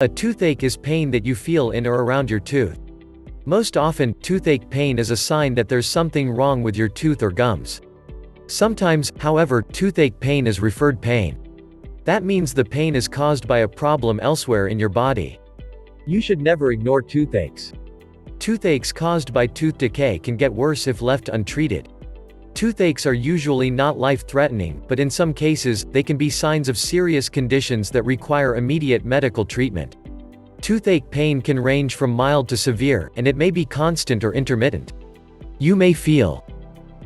A toothache is pain that you feel in or around your tooth. Most often, toothache pain is a sign that there's something wrong with your tooth or gums. Sometimes, however, toothache pain is referred pain. That means the pain is caused by a problem elsewhere in your body. You should never ignore toothaches. Toothaches caused by tooth decay can get worse if left untreated. Toothaches are usually not life-threatening, but in some cases, they can be signs of serious conditions that require immediate medical treatment. Toothache pain can range from mild to severe, and it may be constant or intermittent. You may feel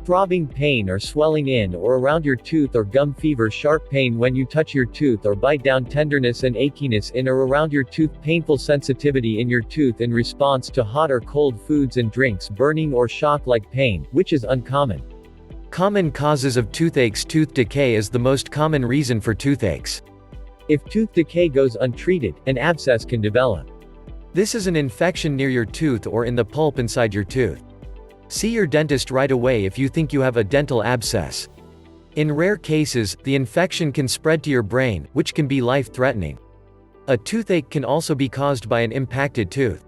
throbbing pain or swelling in or around your tooth or gum, fever, sharp pain when you touch your tooth or bite down, tenderness and achiness in or around your tooth, painful sensitivity in your tooth in response to hot or cold foods and drinks, burning or shock-like pain, which is uncommon. Common causes of toothaches. Tooth decay is the most common reason for toothaches. If tooth decay goes untreated, an abscess can develop. This is an infection near your tooth or in the pulp inside your tooth. See your dentist right away if you think you have a dental abscess. In rare cases, the infection can spread to your brain, which can be life-threatening. A toothache can also be caused by an impacted tooth.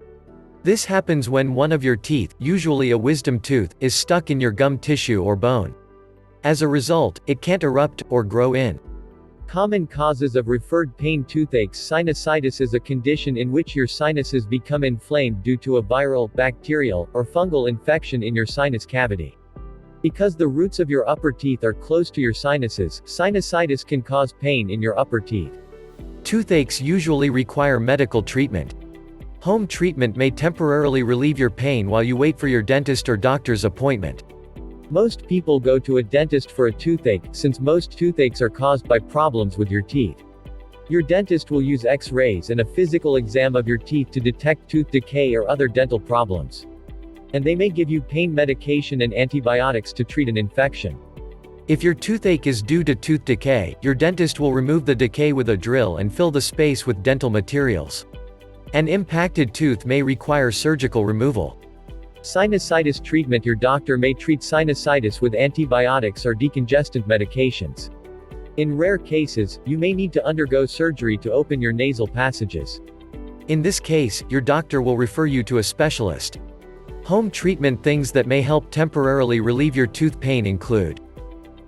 This happens when one of your teeth, usually a wisdom tooth, is stuck in your gum tissue or bone. As a result, it can't erupt or grow in. Common causes of referred pain. Toothaches. Sinusitis is a condition in which your sinuses become inflamed due to a viral, bacterial, or fungal infection in your sinus cavity. Because the roots of your upper teeth are close to your sinuses, sinusitis can cause pain in your upper teeth. Toothaches usually require medical treatment. Home treatment may temporarily relieve your pain while you wait for your dentist or doctor's appointment. Most people go to a dentist for a toothache, since most toothaches are caused by problems with your teeth. Your dentist will use X-rays and a physical exam of your teeth to detect tooth decay or other dental problems. And they may give you pain medication and antibiotics to treat an infection. If your toothache is due to tooth decay, your dentist will remove the decay with a drill and fill the space with dental materials. An impacted tooth may require surgical removal. Sinusitis treatment. Your doctor may treat sinusitis with antibiotics or decongestant medications. In rare cases, you may need to undergo surgery to open your nasal passages. In this case, your doctor will refer you to a specialist. Home treatment. Things that may help temporarily relieve your tooth pain include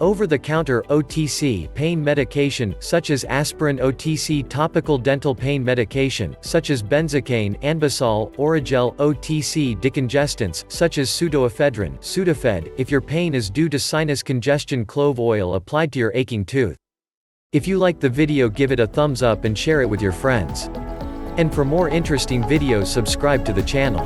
over-the-counter (OTC) pain medication, such as aspirin. OTC topical dental pain medication, such as benzocaine, Anbesol, Oragel. OTC decongestants, such as pseudoephedrine, Sudafed, if your pain is due to sinus congestion. Clove oil applied to your aching tooth. If you like the video, give it a thumbs up and share it with your friends. And for more interesting videos, subscribe to the channel.